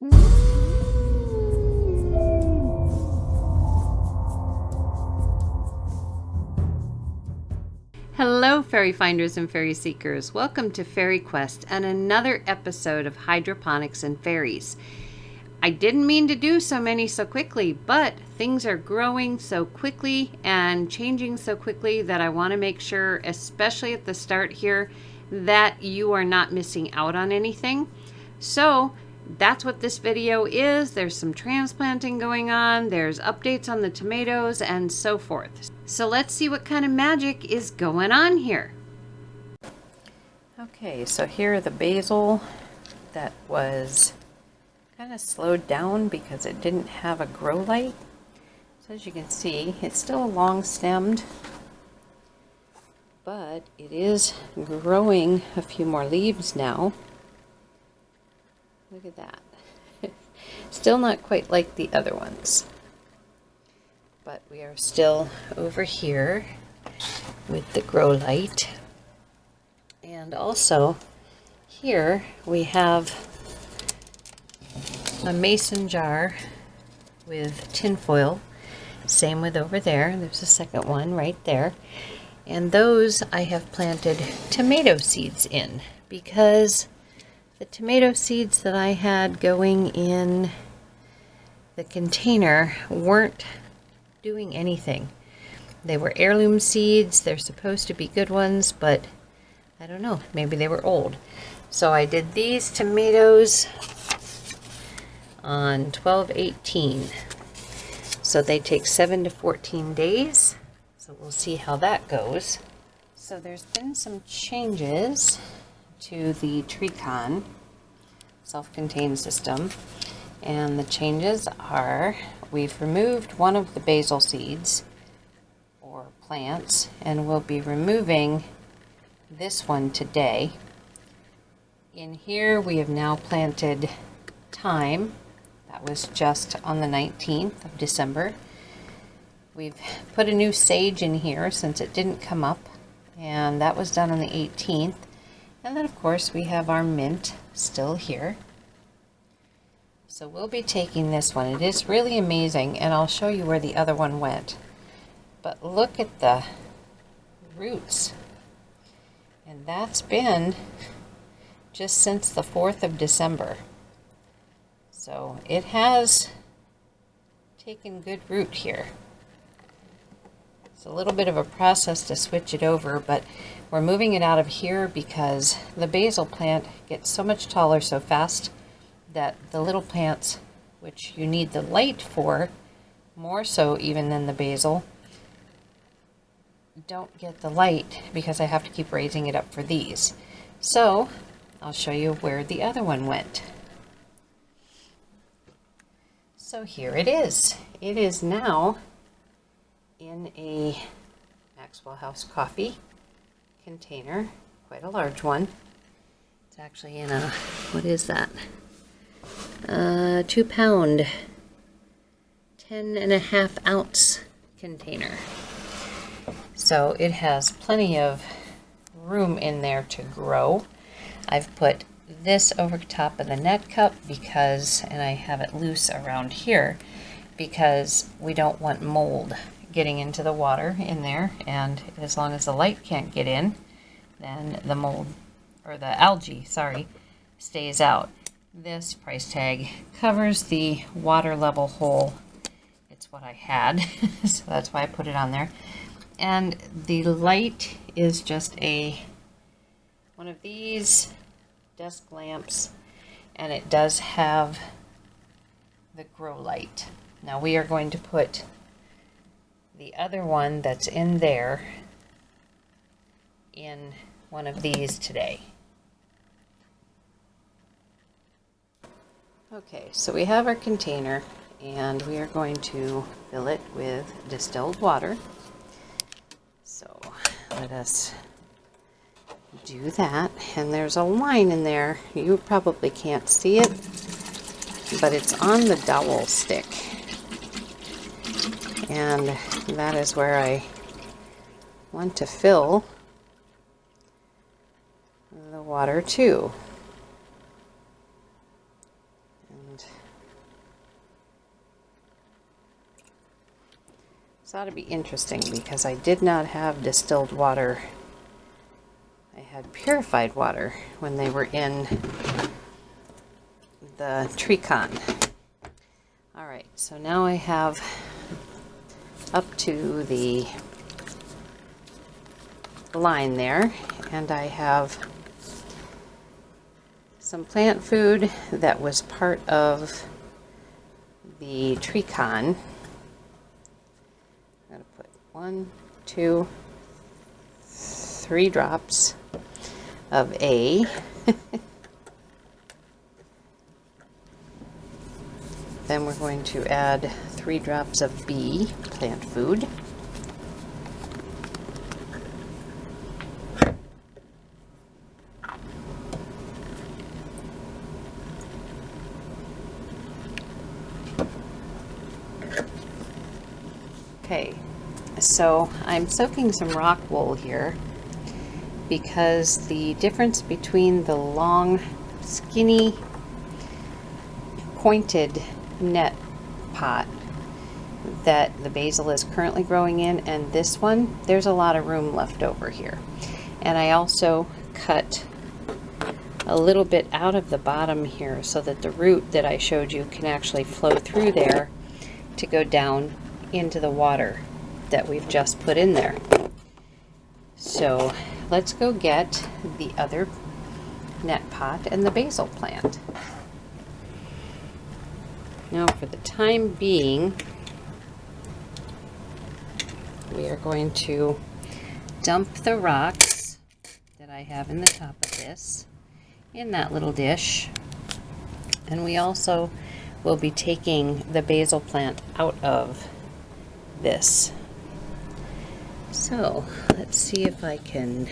Hello, fairy finders and fairy seekers. Welcome to FaerieQuest and another episode of Hydroponics and Faeries. I didn't mean to do so many so quickly, but things are growing so quickly and changing so quickly that I want to make sure, especially at the start here, that you are not missing out on anything. So that's what this video is. There's some transplanting going on, there's updates on the tomatoes, and so forth. So let's see what kind of magic is going on here. Okay, so here are the basil that was kind of slowed down because it didn't have a grow light. So as you can see, it's still long stemmed, but it is growing a few more leaves now. Look at that. Still not quite like the other ones, but we are still over here with the grow light. And also here we have a mason jar with tin foil. Same with over there. There's a second one right there. And those I have planted tomato seeds in because the tomato seeds that I had going in the container weren't doing anything. They were heirloom seeds. They're supposed to be good ones, but I don't know. Maybe they were old. So I did these tomatoes on 12/18. So they take 7 to 14 days. So we'll see how that goes. So there's been some changes to the Tricon self-contained system, and the changes are we've removed one of the basil seeds or plants, and we'll be removing this one today. In here we have now planted thyme. That was just on the 19th of December. We've put a new sage in here since it didn't come up, and that was done on the 18th. And then of course we have our mint still here. So we'll be taking this one. It is really amazing, and I'll show you where the other one went. But look at the roots. And that's been just since the 4th of December. So it has taken good root here. It's a little bit of a process to switch it over, but we're moving it out of here because the basil plant gets so much taller so fast that the little plants, which you need the light for, more so even than the basil, don't get the light because I have to keep raising it up for these. So I'll show you where the other one went. So here it is. It is now in a Maxwell House coffee container, quite a large one. It's actually in a, what is that? 2 pound, 10.5 ounce container. So it has plenty of room in there to grow. I've put this over top of the net cup because, and I have it loose around here because we don't want mold getting into the water in there, and as long as the light can't get in, then the mold, or the algae, sorry, stays out. This price tag covers the water level hole. It's what I had, so that's why I put it on there. And the light is just one of these desk lamps, and it does have the grow light. Now we are going to put the other one that's in there in one of these today. Okay, so we have our container, and we are going to fill it with distilled water. So let us do that. And there's a line in there. You probably can't see it, but it's on the dowel stick. And that is where I want to fill the water too. And This ought to be interesting because I did not have distilled water. I had purified water when they were in the tree con. Alright, so now I have up to the line there, and I have some plant food that was part of the tree con. I'm going to put 1, 2, 3 drops of A. Then we're going to add 3 drops of B, plant food. Okay, so I'm soaking some rock wool here because the difference between the long, skinny, pointed net pot that the basil is currently growing in and this one, there's a lot of room left over here. And I also cut a little bit out of the bottom here so that the root that I showed you can actually flow through there to go down into the water that we've just put in there. So let's go get the other net pot and the basil plant. Now for the time being, we are going to dump the rocks that I have in the top of this in that little dish. And we also will be taking the basil plant out of this. So let's see if I can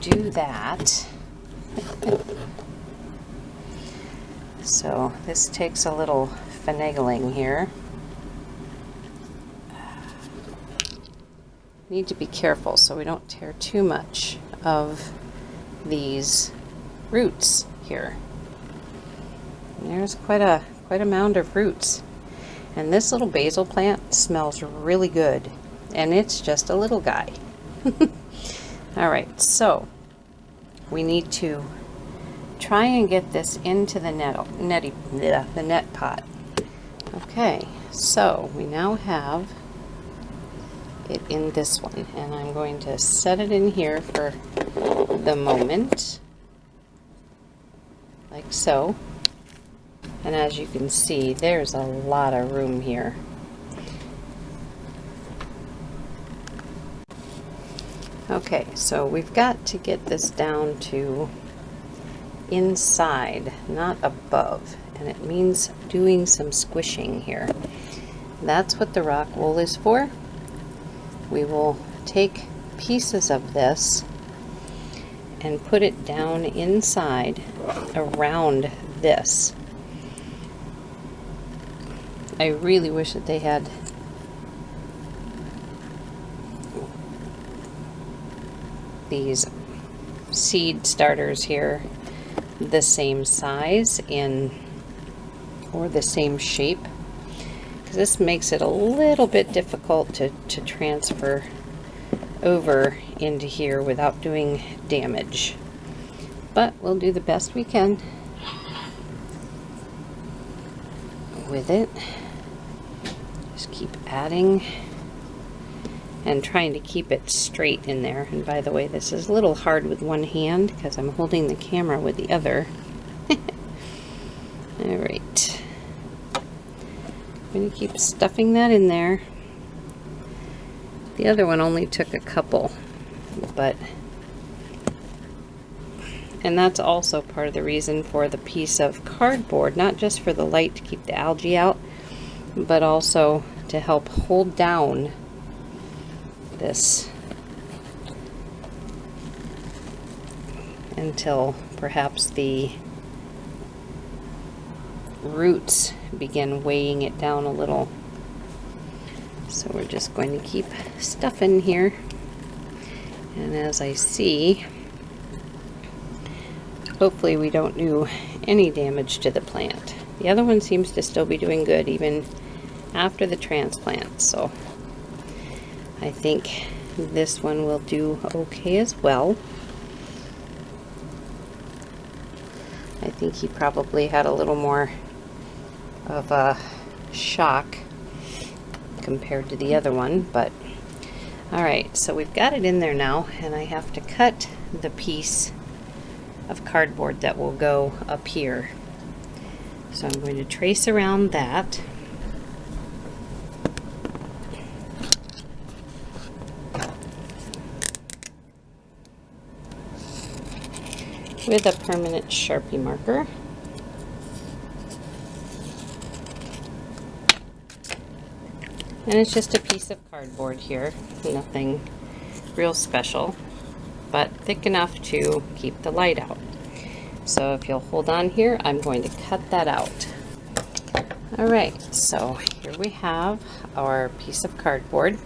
do that. So this takes a little finagling here. Need to be careful so we don't tear too much of these roots here. And there's quite a mound of roots. And this little basil plant smells really good. And it's just a little guy. Alright, so we need to try and get this into the net pot. Okay, so we now have it in this one, and I'm going to set it in here for the moment, like so. And as you can see, there's a lot of room here. Okay, so we've got to get this down to inside, not above, and it means doing some squishing here. That's what the rock wool is for. We will take pieces of this and put it down inside around this. I really wish that they had these seed starters here the same size or the same shape, because this makes it a little bit difficult to transfer over into here without doing damage. But we'll do the best we can with it. Just keep adding and trying to keep it straight in there. And by the way, this is a little hard with one hand because I'm holding the camera with the other. Alright. I'm going to keep stuffing that in there. The other one only took a couple, and that's also part of the reason for the piece of cardboard, not just for the light to keep the algae out, but also to help hold down this until perhaps the roots begin weighing it down a little. So we're just going to keep stuffing here, and as I see, hopefully we don't do any damage to the plant. The other one seems to still be doing good, even after the transplant. So I think this one will do okay as well. I think he probably had a little more of a shock compared to the other one, but all right, so we've got it in there now, and I have to cut the piece of cardboard that will go up here. So I'm going to trace around that. With a permanent Sharpie marker. And it's just a piece of cardboard here, nothing real special, but thick enough to keep the light out. So if you'll hold on here, I'm going to cut that out. All right, so here we have our piece of cardboard.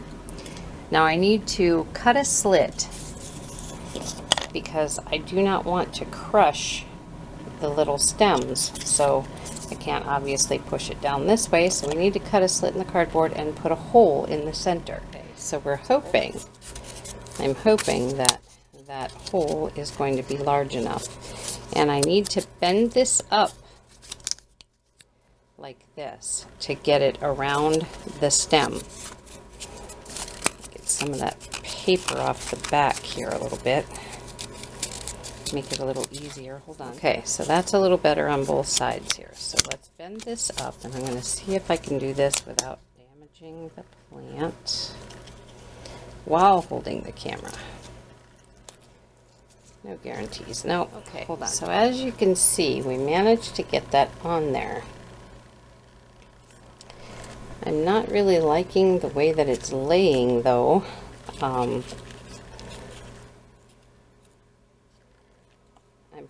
Now I need to cut a slit because I do not want to crush the little stems. So I can't obviously push it down this way, so we need to cut a slit in the cardboard and put a hole in the center. Okay, so I'm hoping that that hole is going to be large enough. And I need to bend this up like this to get it around the stem. Get some of that paper off the back here a little bit. Make it a little easier. Hold on. Okay, so that's a little better on both sides here. So let's bend this up, and I'm going to see if I can do this without damaging the plant while holding the camera. No guarantees. No. Okay, hold on. So as you can see, we managed to get that on there. I'm not really liking the way that it's laying, though. I'm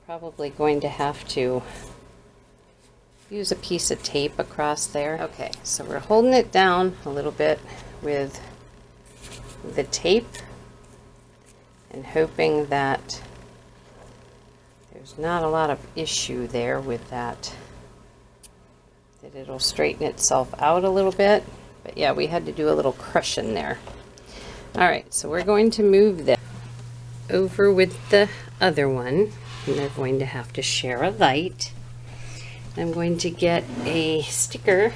probably going to have to use a piece of tape across there. Okay, so we're holding it down a little bit with the tape and hoping that there's not a lot of issue there with that, that it'll straighten itself out a little bit. But yeah, we had to do a little crushing there. All right, so we're going to move this over with the other one. And they're going to have to share a light. I'm going to get a sticker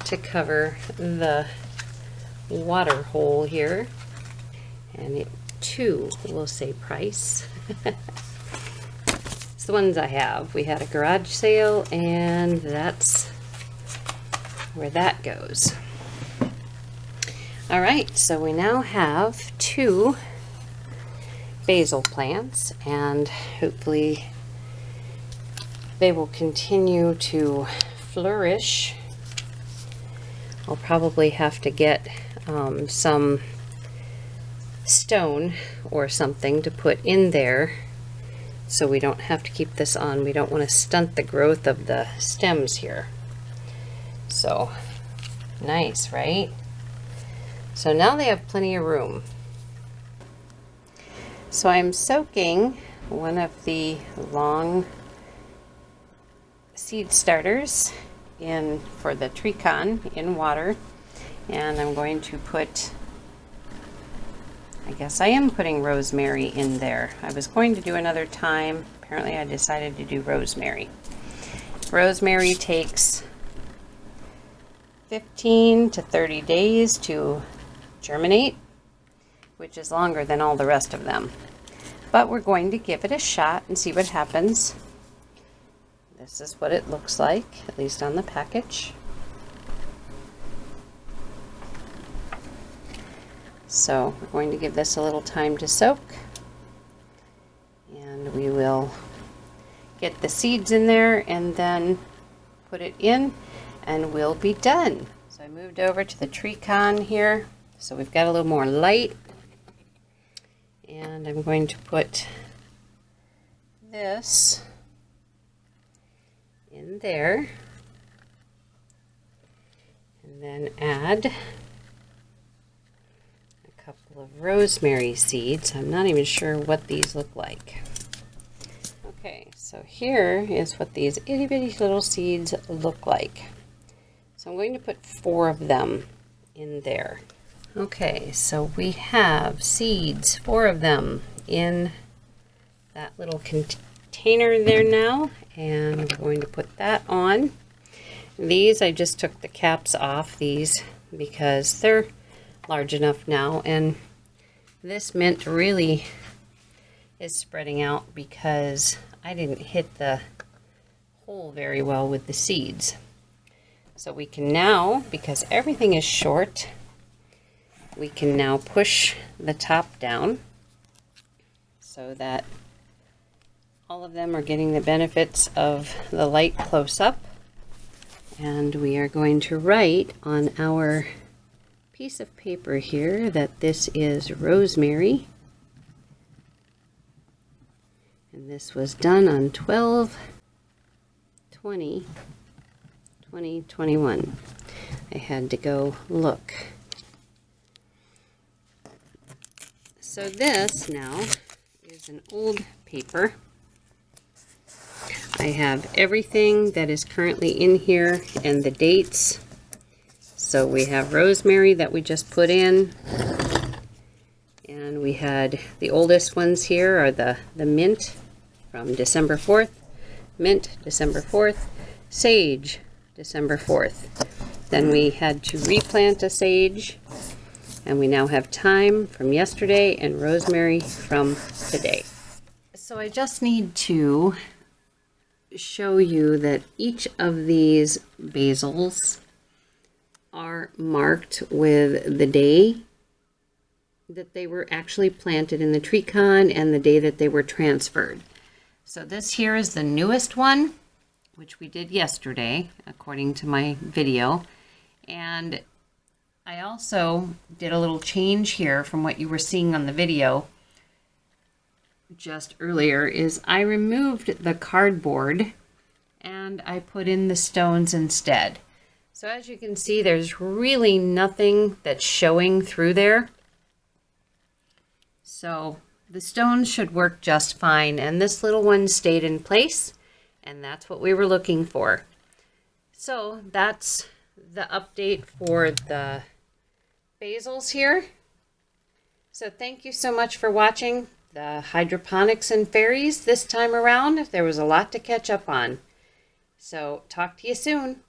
to cover the water hole here. And it too will say price. It's the ones I have. We had a garage sale, and that's where that goes. All right, so we now have 2 basil plants, and hopefully they will continue to flourish. I'll probably have to get some stone or something to put in there so we don't have to keep this on. We don't want to stunt the growth of the stems here. So nice, right? So now they have plenty of room. So I'm soaking one of the long seed starters in for the treecon in water, and I'm going to put, I guess I am putting rosemary in there. I was going to do another time. Apparently I decided to do rosemary. Rosemary takes 15 to 30 days to germinate, which is longer than all the rest of them. But we're going to give it a shot and see what happens. This is what it looks like, at least on the package. So we're going to give this a little time to soak, and we will get the seeds in there and then put it in, and we'll be done. So I moved over to the treecon here, so we've got a little more light. And I'm going to put this in there, and then add a couple of rosemary seeds. I'm not even sure what these look like. Okay, so here is what these itty bitty little seeds look like. So I'm going to put 4 of them in there. Okay, so we have seeds, 4 of them in that little container there now, and we're going to put that on. These, I just took the caps off these because they're large enough now, and this mint really is spreading out because I didn't hit the hole very well with the seeds. So we can now, because everything is short, we can now push the top down so that all of them are getting the benefits of the light close up. And we are going to write on our piece of paper here that this is rosemary. And this was done on 12/20/2021. I had to go look. So this now is an old paper. I have everything that is currently in here and the dates. So we have rosemary that we just put in. And we had the oldest ones here are the mint from December 4th, mint December 4th, sage December 4th. Then we had to replant a sage, and we now have thyme from yesterday and rosemary from today. So I just need to show you that each of these basils are marked with the day that they were actually planted in the tree con and the day that they were transferred. So this here is the newest one, which we did yesterday, according to my video. And I also did a little change here from what you were seeing on the video just earlier, is I removed the cardboard and I put in the stones instead. So as you can see, there's really nothing that's showing through there. So the stones should work just fine, and this little one stayed in place, and that's what we were looking for. So that's the update for the basils here. So thank you so much for watching the hydroponics and fairies this time around. There was a lot to catch up on. So talk to you soon.